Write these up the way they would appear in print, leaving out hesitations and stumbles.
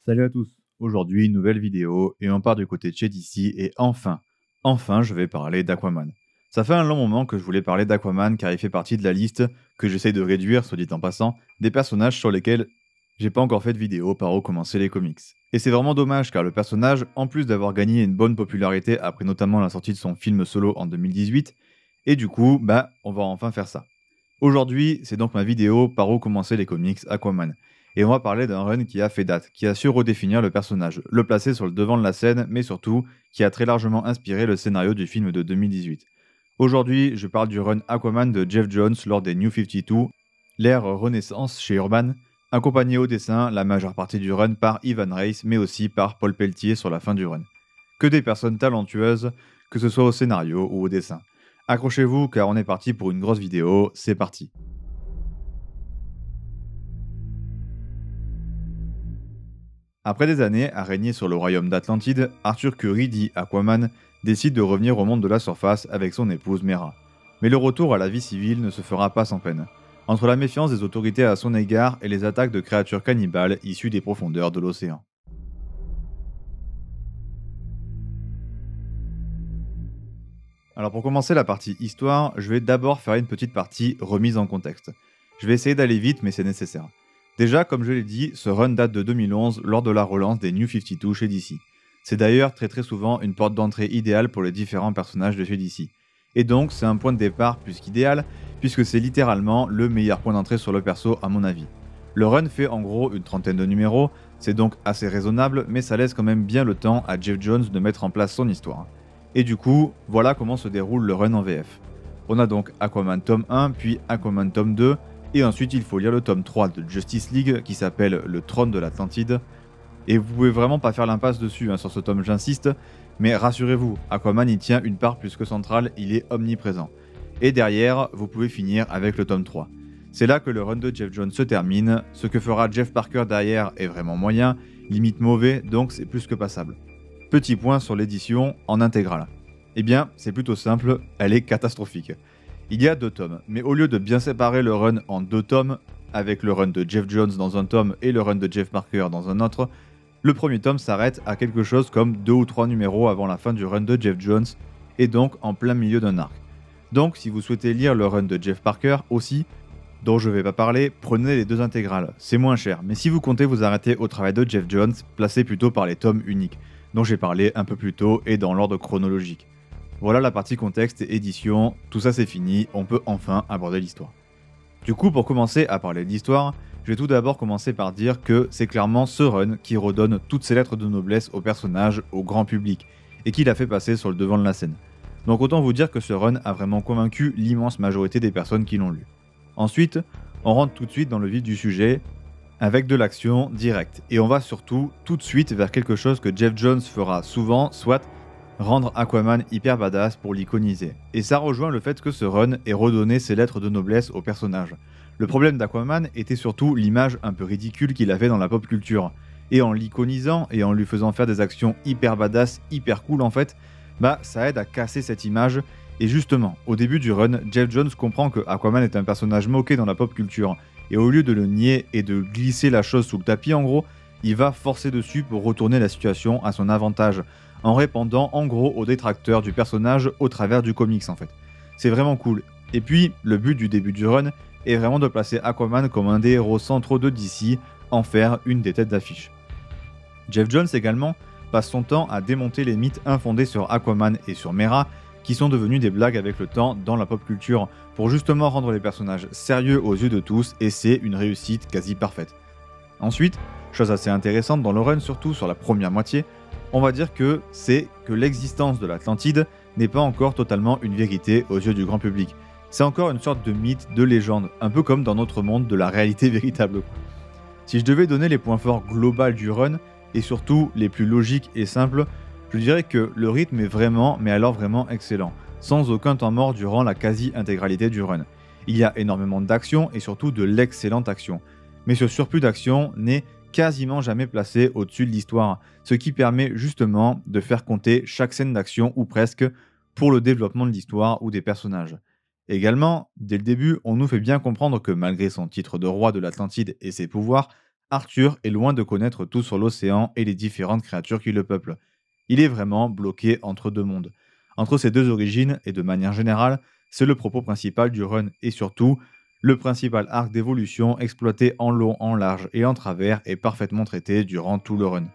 Salut à tous. Aujourd'hui, une nouvelle vidéo et on part du côté de chez DC et enfin, je vais parler d'Aquaman. Ça fait un long moment que je voulais parler d'Aquaman car il fait partie de la liste que j'essaie de réduire, soit dit en passant, des personnages sur lesquels j'ai pas encore fait de vidéo par où commencer les comics. Et c'est vraiment dommage car le personnage, en plus d'avoir gagné une bonne popularité après notamment la sortie de son film solo en 2018, et du coup, on va enfin faire ça. Aujourd'hui, c'est donc ma vidéo par où commencer les comics Aquaman. Et on va parler d'un run qui a fait date, qui a su redéfinir le personnage, le placer sur le devant de la scène, mais surtout qui a très largement inspiré le scénario du film de 2018. Aujourd'hui, je parle du run Aquaman de Jeff Jones lors des New 52, l'ère Renaissance chez Urban, accompagné au dessin la majeure partie du run par Ivan Reis, mais aussi par Paul Pelletier sur la fin du run. Que des personnes talentueuses, que ce soit au scénario ou au dessin. Accrochez-vous car on est parti pour une grosse vidéo, c'est parti. Après des années à régner sur le royaume d'Atlantide, Arthur Curry, dit Aquaman, décide de revenir au monde de la surface avec son épouse Mera. Mais le retour à la vie civile ne se fera pas sans peine. Entre la méfiance des autorités à son égard et les attaques de créatures cannibales issues des profondeurs de l'océan. Alors pour commencer la partie histoire, je vais d'abord faire une petite partie remise en contexte. Je vais essayer d'aller vite mais c'est nécessaire. Déjà, comme je l'ai dit, ce run date de 2011 lors de la relance des New 52 chez DC. C'est d'ailleurs très souvent une porte d'entrée idéale pour les différents personnages de chez DC. Et donc c'est un point de départ plus qu'idéal, puisque c'est littéralement le meilleur point d'entrée sur le perso à mon avis. Le run fait en gros une trentaine de numéros, c'est donc assez raisonnable, mais ça laisse quand même bien le temps à Jeff Jones de mettre en place son histoire. Et du coup, voilà comment se déroule le run en VF. On a donc Aquaman tome 1, puis Aquaman tome 2, et ensuite il faut lire le tome 3 de Justice League qui s'appelle Le Trône de l'Atlantide. Et vous pouvez vraiment pas faire l'impasse dessus, sur ce tome j'insiste, mais rassurez-vous, Aquaman y tient une part plus que centrale, il est omniprésent. Et derrière, vous pouvez finir avec le tome 3. C'est là que le run de Jeff Jones se termine, ce que fera Jeff Parker derrière est vraiment moyen, limite mauvais, donc c'est plus que passable. Petit point sur l'édition en intégrale. Eh bien, c'est plutôt simple, elle est catastrophique. Il y a 2 tomes, mais au lieu de bien séparer le run en 2 tomes, avec le run de Jeff Jones dans un tome et le run de Jeff Parker dans un autre, le premier tome s'arrête à quelque chose comme 2 ou 3 numéros avant la fin du run de Jeff Jones, et donc en plein milieu d'un arc. Donc si vous souhaitez lire le run de Jeff Parker aussi, dont je vais pas parler, prenez les 2 intégrales, c'est moins cher, mais si vous comptez vous arrêter au travail de Jeff Jones, placez plutôt par les tomes uniques, dont j'ai parlé un peu plus tôt et dans l'ordre chronologique. Voilà la partie contexte et édition, tout ça c'est fini, on peut enfin aborder l'histoire. Du coup, pour commencer à parler de l'histoire, je vais tout d'abord commencer par dire que c'est clairement ce run qui redonne toutes ses lettres de noblesse au personnage, au grand public, et qui l'a fait passer sur le devant de la scène. Donc autant vous dire que ce run a vraiment convaincu l'immense majorité des personnes qui l'ont lu. Ensuite, on rentre tout de suite dans le vif du sujet, avec de l'action directe, et on va surtout tout de suite vers quelque chose que Jeff Jones fera souvent, soit rendre Aquaman hyper badass pour l'iconiser. Et ça rejoint le fait que ce run ait redonné ses lettres de noblesse au personnage. Le problème d'Aquaman était surtout l'image un peu ridicule qu'il avait dans la pop culture. Et en l'iconisant et en lui faisant faire des actions hyper badass, hyper cool en fait, ça aide à casser cette image. Et justement, au début du run, Jeff Jones comprend que Aquaman est un personnage moqué dans la pop culture. Et au lieu de le nier et de glisser la chose sous le tapis en gros, il va forcer dessus pour retourner la situation à son avantage, en répondant en gros aux détracteurs du personnage au travers du comics en fait. C'est vraiment cool. Et puis, le but du début du run est vraiment de placer Aquaman comme un des héros centraux de DC, en faire une des têtes d'affiche. Jeff Jones également passe son temps à démonter les mythes infondés sur Aquaman et sur Mera, qui sont devenus des blagues avec le temps dans la pop culture, pour justement rendre les personnages sérieux aux yeux de tous, et c'est une réussite quasi parfaite. Ensuite, chose assez intéressante dans le run, surtout sur la première moitié, on va dire que c'est que l'existence de l'Atlantide n'est pas encore totalement une vérité aux yeux du grand public. C'est encore une sorte de mythe, de légende, un peu comme dans notre monde de la réalité véritable. Si je devais donner les points forts globaux du run, et surtout les plus logiques et simples, je dirais que le rythme est vraiment, mais alors vraiment excellent, sans aucun temps mort durant la quasi-intégralité du run. Il y a énormément d'action et surtout de l'excellente action. Mais ce surplus d'action n'est quasiment jamais placé au-dessus de l'histoire, ce qui permet justement de faire compter chaque scène d'action ou presque pour le développement de l'histoire ou des personnages. Également, dès le début, on nous fait bien comprendre que malgré son titre de roi de l'Atlantide et ses pouvoirs, Arthur est loin de connaître tout sur l'océan et les différentes créatures qui le peuplent. Il est vraiment bloqué entre deux mondes. Entre ces deux origines, et de manière générale, c'est le propos principal du run, et surtout, le principal arc d'évolution exploité en long, en large et en travers est parfaitement traité durant tout le run.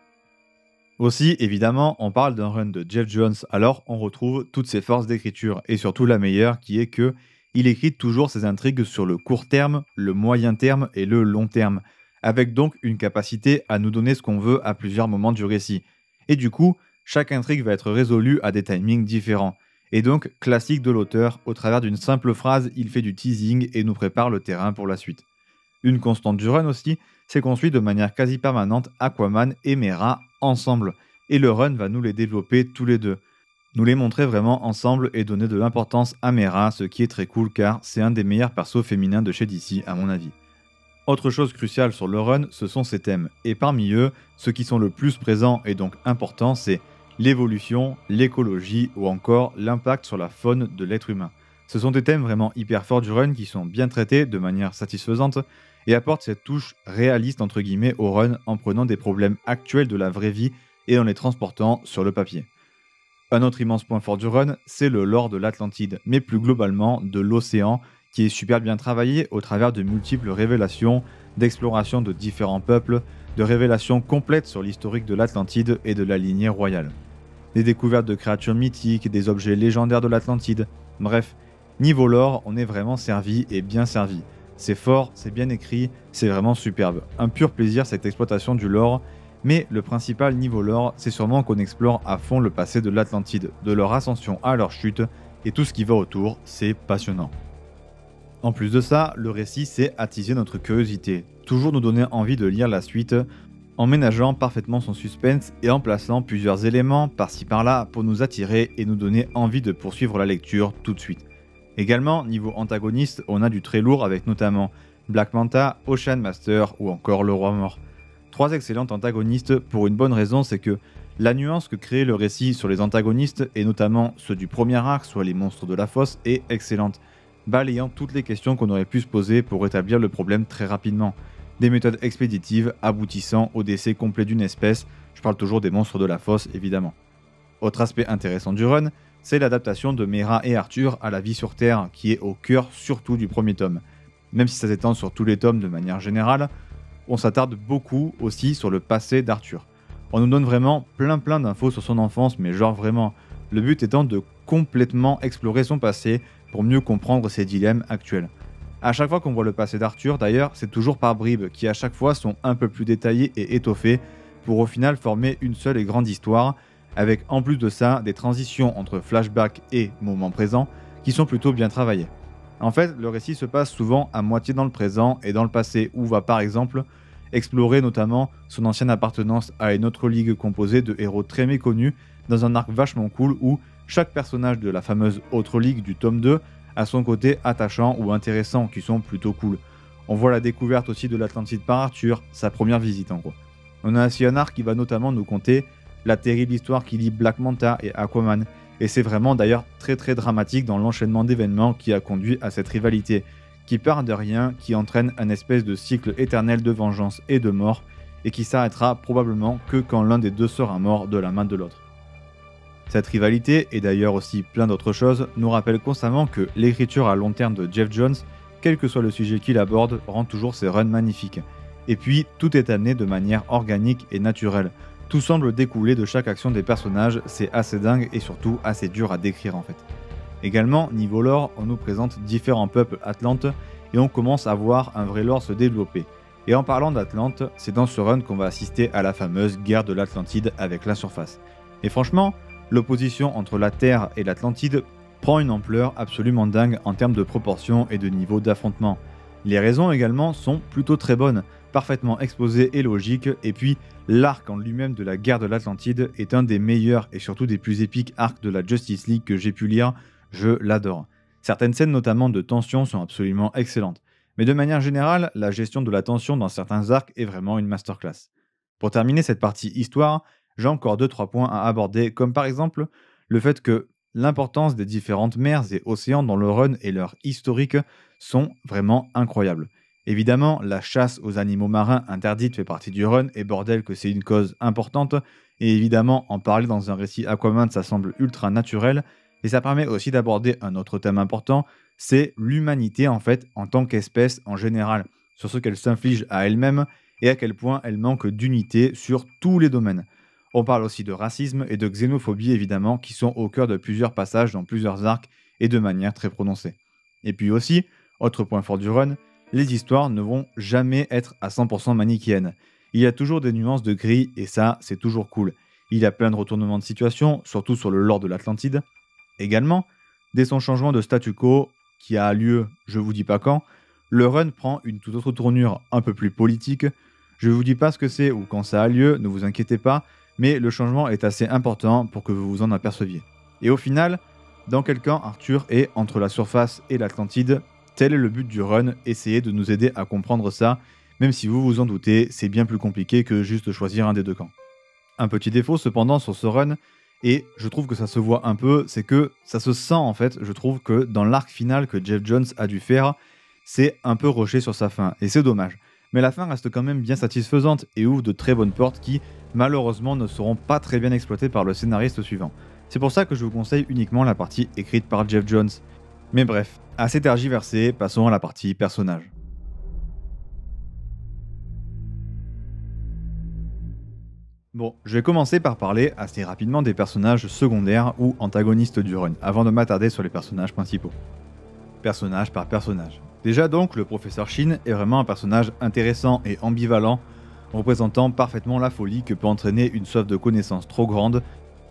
Aussi, évidemment, on parle d'un run de Jeff Jones, alors on retrouve toutes ses forces d'écriture, et surtout la meilleure qui est que il écrit toujours ses intrigues sur le court terme, le moyen terme et le long terme, avec donc une capacité à nous donner ce qu'on veut à plusieurs moments du récit. Et du coup, chaque intrigue va être résolue à des timings différents. Et donc, classique de l'auteur, au travers d'une simple phrase, il fait du teasing et nous prépare le terrain pour la suite. Une constante du run aussi, c'est qu'on suit de manière quasi permanente Aquaman et Mera ensemble, et le run va nous les développer tous les deux. Nous les montrer vraiment ensemble et donner de l'importance à Mera, ce qui est très cool car c'est un des meilleurs persos féminins de chez DC à mon avis. Autre chose cruciale sur le run, ce sont ses thèmes, et parmi eux, ceux qui sont le plus présents et donc importants, c'est l'évolution, l'écologie ou encore l'impact sur la faune de l'être humain. Ce sont des thèmes vraiment hyper forts du run qui sont bien traités de manière satisfaisante et apportent cette touche réaliste entre guillemets au run en prenant des problèmes actuels de la vraie vie et en les transportant sur le papier. Un autre immense point fort du run, c'est le lore de l'Atlantide, mais plus globalement de l'océan, qui est super bien travaillé au travers de multiples révélations, d'exploration de différents peuples, de révélations complètes sur l'historique de l'Atlantide et de la lignée royale. Des découvertes de créatures mythiques, des objets légendaires de l'Atlantide, bref, niveau lore, on est vraiment servi et bien servi. C'est fort, c'est bien écrit, c'est vraiment superbe. Un pur plaisir cette exploitation du lore, mais le principal niveau lore, c'est sûrement qu'on explore à fond le passé de l'Atlantide, de leur ascension à leur chute, et tout ce qui va autour, c'est passionnant. En plus de ça, le récit c'est attiser notre curiosité, toujours nous donner envie de lire la suite, en ménageant parfaitement son suspense et en plaçant plusieurs éléments par-ci par-là pour nous attirer et nous donner envie de poursuivre la lecture tout de suite. Également, niveau antagoniste, on a du très lourd avec notamment Black Manta, Ocean Master ou encore le Roi Mort. Trois excellents antagonistes pour une bonne raison, c'est que la nuance que crée le récit sur les antagonistes, et notamment ceux du premier arc, soit les monstres de la fosse, est excellente, balayant toutes les questions qu'on aurait pu se poser pour rétablir le problème très rapidement. Des méthodes expéditives aboutissant au décès complet d'une espèce, je parle toujours des monstres de la fosse évidemment. Autre aspect intéressant du run, c'est l'adaptation de Mera et Arthur à la vie sur Terre, qui est au cœur surtout du premier tome. Même si ça s'étend sur tous les tomes de manière générale, on s'attarde beaucoup aussi sur le passé d'Arthur. On nous donne vraiment plein d'infos sur son enfance, mais genre vraiment. Le but étant de complètement explorer son passé pour mieux comprendre ses dilemmes actuels. À chaque fois qu'on voit le passé d'Arthur, d'ailleurs, c'est toujours par bribes, qui à chaque fois sont un peu plus détaillées et étoffées, pour au final former une seule et grande histoire, avec en plus de ça des transitions entre flashback et moment présent, qui sont plutôt bien travaillées. En fait, le récit se passe souvent à moitié dans le présent et dans le passé, où va par exemple explorer notamment son ancienne appartenance à une autre ligue composée de héros très méconnus, dans un arc vachement cool où chaque personnage de la fameuse autre ligue du tome 2 a son côté attachant ou intéressant, qui sont plutôt cool. On voit la découverte aussi de l'Atlantide par Arthur, sa première visite en gros. On a aussi un arc qui va notamment nous conter la terrible histoire qui lie Black Manta et Aquaman, et c'est vraiment d'ailleurs très dramatique dans l'enchaînement d'événements qui a conduit à cette rivalité, qui part de rien, qui entraîne un espèce de cycle éternel de vengeance et de mort, et qui s'arrêtera probablement que quand l'un des deux sera mort de la main de l'autre. Cette rivalité, et d'ailleurs aussi plein d'autres choses, nous rappelle constamment que l'écriture à long terme de Jeff Jones, quel que soit le sujet qu'il aborde, rend toujours ses runs magnifiques. Et puis, tout est amené de manière organique et naturelle. Tout semble découler de chaque action des personnages, c'est assez dingue et surtout assez dur à décrire en fait. Également, niveau lore, on nous présente différents peuples atlantes et on commence à voir un vrai lore se développer. Et en parlant d'Atlante, c'est dans ce run qu'on va assister à la fameuse guerre de l'Atlantide avec la surface. Et franchement, l'opposition entre la Terre et l'Atlantide prend une ampleur absolument dingue en termes de proportions et de niveau d'affrontement. Les raisons également sont plutôt très bonnes, parfaitement exposées et logiques, et puis l'arc en lui-même de la guerre de l'Atlantide est un des meilleurs et surtout des plus épiques arcs de la Justice League que j'ai pu lire, je l'adore. Certaines scènes notamment de tension sont absolument excellentes, mais de manière générale, la gestion de la tension dans certains arcs est vraiment une masterclass. Pour terminer cette partie histoire, j'ai encore 2-3 points à aborder, comme par exemple le fait que l'importance des différentes mers et océans dans le run et leur historique sont vraiment incroyables. Évidemment, la chasse aux animaux marins interdite fait partie du run, et bordel que c'est une cause importante, et évidemment, en parler dans un récit Aquaman, ça semble ultra naturel, et ça permet aussi d'aborder un autre thème important, c'est l'humanité en fait, en tant qu'espèce en général, sur ce qu'elle s'inflige à elle-même, et à quel point elle manque d'unité sur tous les domaines. On parle aussi de racisme et de xénophobie évidemment, qui sont au cœur de plusieurs passages dans plusieurs arcs, et de manière très prononcée. Et puis aussi, autre point fort du run, les histoires ne vont jamais être à 100% manichéennes. Il y a toujours des nuances de gris et ça, c'est toujours cool. Il y a plein de retournements de situation, surtout sur le lore de l'Atlantide. Également, dès son changement de statu quo, qui a lieu je vous dis pas quand, le run prend une toute autre tournure un peu plus politique. Je vous dis pas ce que c'est ou quand ça a lieu, ne vous inquiétez pas, mais le changement est assez important pour que vous vous en aperceviez. Et au final, dans quel camp Arthur est entre la surface et l'Atlantide? Tel est le but du run, essayez de nous aider à comprendre ça, même si vous vous en doutez, c'est bien plus compliqué que juste choisir un des deux camps. Un petit défaut cependant sur ce run, et je trouve que ça se voit un peu, c'est que ça se sent en fait, je trouve que dans l'arc final que Jeff Jones a dû faire, c'est un peu rushé sur sa fin, et c'est dommage. Mais la fin reste quand même bien satisfaisante et ouvre de très bonnes portes qui, malheureusement, ne seront pas très bien exploitées par le scénariste suivant. C'est pour ça que je vous conseille uniquement la partie écrite par Jeff Jones. Mais bref, assez tergiversé, passons à la partie personnage. Bon, je vais commencer par parler assez rapidement des personnages secondaires ou antagonistes du run, avant de m'attarder sur les personnages principaux. Personnage par personnage. Déjà donc, le professeur Shin est vraiment un personnage intéressant et ambivalent, représentant parfaitement la folie que peut entraîner une soif de connaissance trop grande,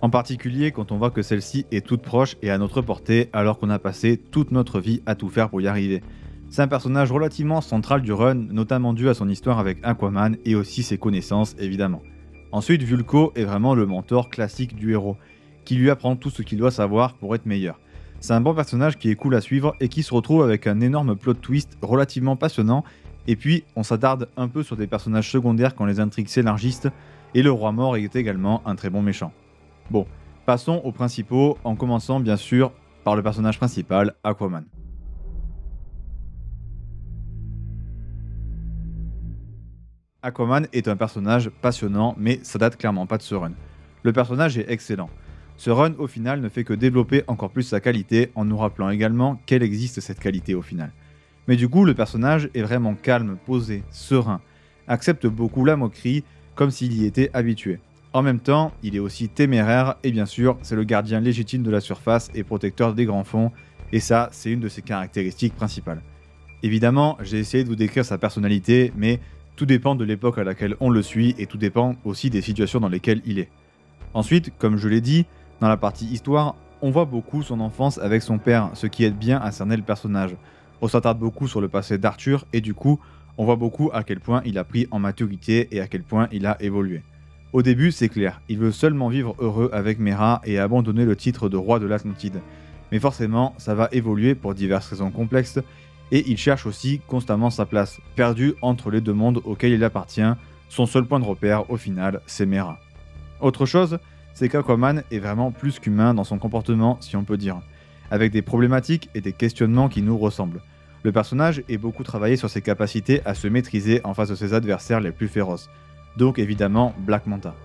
en particulier quand on voit que celle-ci est toute proche et à notre portée alors qu'on a passé toute notre vie à tout faire pour y arriver. C'est un personnage relativement central du run, notamment dû à son histoire avec Aquaman et aussi ses connaissances évidemment. Ensuite, Vulko est vraiment le mentor classique du héros, qui lui apprend tout ce qu'il doit savoir pour être meilleur. C'est un bon personnage qui est cool à suivre et qui se retrouve avec un énorme plot twist relativement passionnant, et puis on s'attarde un peu sur des personnages secondaires quand les intrigues s'élargissent, et le roi mort est également un très bon méchant. Bon, passons aux principaux, en commençant bien sûr par le personnage principal, Aquaman. Aquaman est un personnage passionnant, mais ça date clairement pas de ce run. Le personnage est excellent. Ce run, au final, ne fait que développer encore plus sa qualité, en nous rappelant également qu'elle existe cette qualité au final. Mais du coup, le personnage est vraiment calme, posé, serein, accepte beaucoup la moquerie, comme s'il y était habitué. En même temps, il est aussi téméraire, et bien sûr, c'est le gardien légitime de la surface et protecteur des grands fonds, et ça, c'est une de ses caractéristiques principales. Évidemment, j'ai essayé de vous décrire sa personnalité, mais tout dépend de l'époque à laquelle on le suit, et tout dépend aussi des situations dans lesquelles il est. Ensuite, comme je l'ai dit, dans la partie histoire, on voit beaucoup son enfance avec son père, ce qui aide bien à cerner le personnage. On s'attarde beaucoup sur le passé d'Arthur, et du coup, on voit beaucoup à quel point il a pris en maturité et à quel point il a évolué. Au début, c'est clair, il veut seulement vivre heureux avec Mera et abandonner le titre de roi de l'Atlantide. Mais forcément, ça va évoluer pour diverses raisons complexes, et il cherche aussi constamment sa place, perdu entre les deux mondes auxquels il appartient. Son seul point de repère, au final, c'est Mera. Autre chose, c'est qu'Aquaman est vraiment plus qu'humain dans son comportement, si on peut dire, avec des problématiques et des questionnements qui nous ressemblent. Le personnage est beaucoup travaillé sur ses capacités à se maîtriser en face de ses adversaires les plus féroces, donc évidemment Black Manta.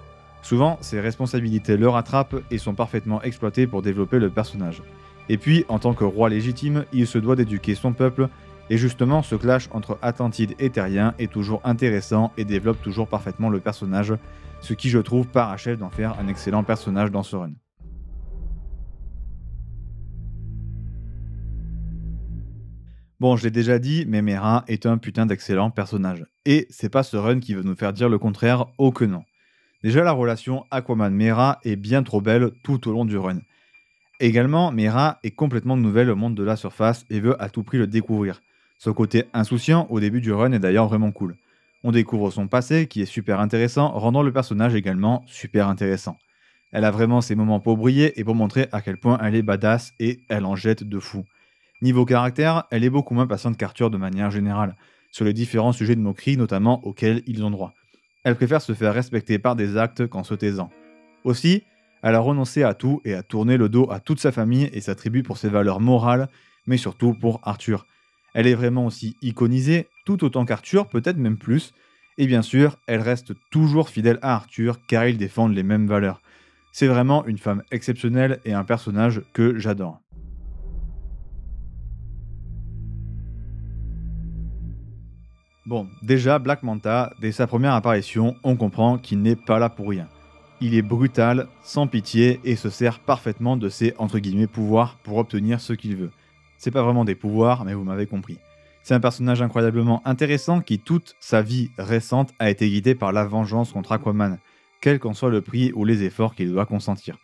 Souvent, ses responsabilités le rattrapent et sont parfaitement exploitées pour développer le personnage. Et puis, en tant que roi légitime, il se doit d'éduquer son peuple, et justement ce clash entre Atlantide et Terrien est toujours intéressant et développe toujours parfaitement le personnage, ce qui je trouve parachève d'en faire un excellent personnage dans ce run. Bon, je l'ai déjà dit, mais Mera est un putain d'excellent personnage. Et c'est pas ce run qui veut nous faire dire le contraire, oh que non. Déjà la relation Aquaman-Mera est bien trop belle tout au long du run. Également, Mera est complètement nouvelle au monde de la surface et veut à tout prix le découvrir. Son côté insouciant au début du run est d'ailleurs vraiment cool. On découvre son passé qui est super intéressant, rendant le personnage également super intéressant. Elle a vraiment ses moments pour briller et pour montrer à quel point elle est badass et elle en jette de fou. Niveau caractère, elle est beaucoup moins patiente qu'Arthur de manière générale, sur les différents sujets de moquerie notamment auxquels ils ont droit. Elle préfère se faire respecter par des actes qu'en se taisant. Aussi, elle a renoncé à tout et a tourné le dos à toute sa famille et sa tribu pour ses valeurs morales, mais surtout pour Arthur. Elle est vraiment aussi iconisée, tout autant qu'Arthur, peut-être même plus. Et bien sûr, elle reste toujours fidèle à Arthur car ils défendent les mêmes valeurs. C'est vraiment une femme exceptionnelle et un personnage que j'adore. Bon, déjà, Black Manta, dès sa première apparition, on comprend qu'il n'est pas là pour rien. Il est brutal, sans pitié et se sert parfaitement de ses entre guillemets pouvoirs pour obtenir ce qu'il veut. C'est pas vraiment des pouvoirs, mais vous m'avez compris. C'est un personnage incroyablement intéressant qui, toute sa vie récente, a été guidé par la vengeance contre Aquaman, quel qu'en soit le prix ou les efforts qu'il doit consentir.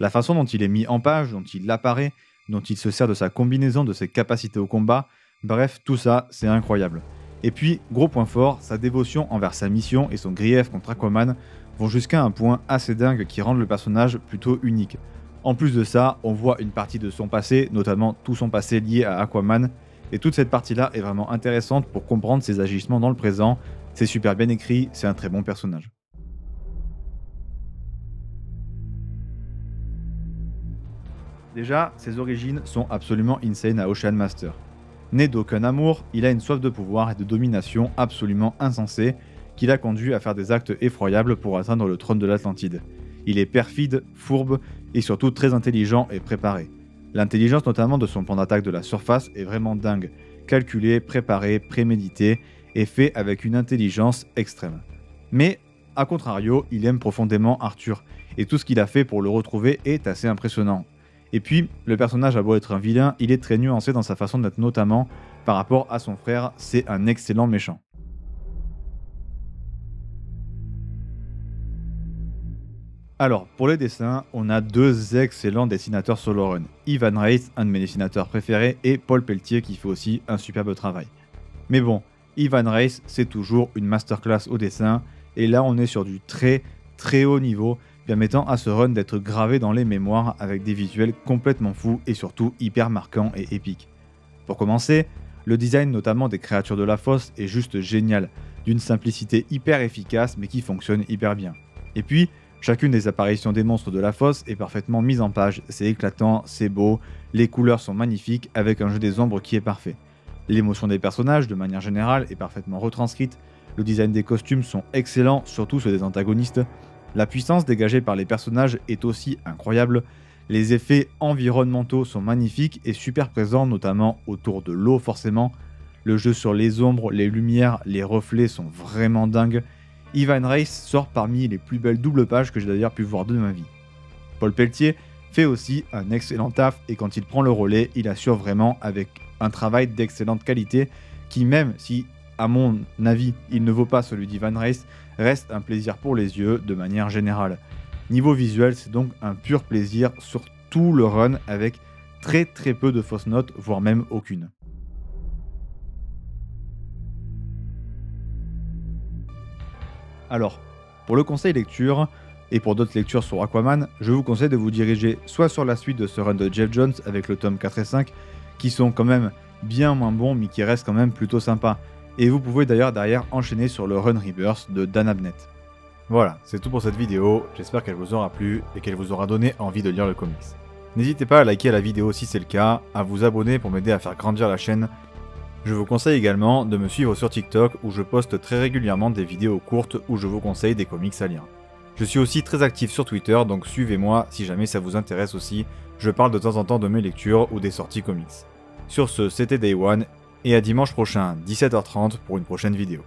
La façon dont il est mis en page, dont il apparaît, dont il se sert de sa combinaison, de ses capacités au combat, bref, tout ça, c'est incroyable. Et puis, gros point fort, sa dévotion envers sa mission et son grief contre Aquaman vont jusqu'à un point assez dingue qui rend le personnage plutôt unique. En plus de ça, on voit une partie de son passé, notamment tout son passé lié à Aquaman, et toute cette partie-là est vraiment intéressante pour comprendre ses agissements dans le présent. C'est super bien écrit, c'est un très bon personnage. Déjà, ses origines sont absolument insane à Ocean Master. Né d'aucun amour, il a une soif de pouvoir et de domination absolument insensée qui l'a conduit à faire des actes effroyables pour atteindre le trône de l'Atlantide. Il est perfide, fourbe et surtout très intelligent et préparé. L'intelligence notamment de son plan d'attaque de la surface est vraiment dingue, calculé, préparé, prémédité et fait avec une intelligence extrême. Mais, à contrario, il aime profondément Arthur et tout ce qu'il a fait pour le retrouver est assez impressionnant. Et puis, le personnage a beau être un vilain, il est très nuancé dans sa façon d'être notamment par rapport à son frère, c'est un excellent méchant. Alors, pour les dessins, on a deux excellents dessinateurs solo run. Ivan Reis, un de mes dessinateurs préférés, et Paul Pelletier qui fait aussi un superbe travail. Mais bon, Ivan Reis, c'est toujours une masterclass au dessin, et là on est sur du très très haut niveau, permettant à ce run d'être gravé dans les mémoires avec des visuels complètement fous et surtout hyper marquants et épiques. Pour commencer, le design notamment des créatures de la fosse est juste génial, d'une simplicité hyper efficace mais qui fonctionne hyper bien. Et puis, chacune des apparitions des monstres de la fosse est parfaitement mise en page, c'est éclatant, c'est beau, les couleurs sont magnifiques avec un jeu des ombres qui est parfait. L'émotion des personnages, de manière générale, est parfaitement retranscrite, le design des costumes sont excellents, surtout ceux des antagonistes, la puissance dégagée par les personnages est aussi incroyable, les effets environnementaux sont magnifiques et super présents, notamment autour de l'eau forcément, le jeu sur les ombres, les lumières, les reflets sont vraiment dingues. Ivan Reis sort parmi les plus belles doubles pages que j'ai d'ailleurs pu voir de ma vie. Paul Pelletier fait aussi un excellent taf et quand il prend le relais, il assure vraiment avec un travail d'excellente qualité qui, même si à mon avis il ne vaut pas celui d'Ivan Reis, reste un plaisir pour les yeux de manière générale. Niveau visuel, c'est donc un pur plaisir sur tout le run avec très peu de fausses notes, voire même aucune. Alors, pour le conseil lecture, et pour d'autres lectures sur Aquaman, je vous conseille de vous diriger soit sur la suite de ce run de Jeff Jones avec le tome 4 et 5, qui sont quand même bien moins bons mais qui restent quand même plutôt sympas. Et vous pouvez d'ailleurs derrière enchaîner sur le Run Rebirth de Dan Abnett. Voilà, c'est tout pour cette vidéo, j'espère qu'elle vous aura plu et qu'elle vous aura donné envie de lire le comics. N'hésitez pas à liker la vidéo si c'est le cas, à vous abonner pour m'aider à faire grandir la chaîne. Je vous conseille également de me suivre sur TikTok où je poste très régulièrement des vidéos courtes où je vous conseille des comics à lire. Je suis aussi très actif sur Twitter, donc suivez-moi si jamais ça vous intéresse aussi, je parle de temps en temps de mes lectures ou des sorties comics. Sur ce, c'était Day One, et à dimanche prochain, 17h30 pour une prochaine vidéo.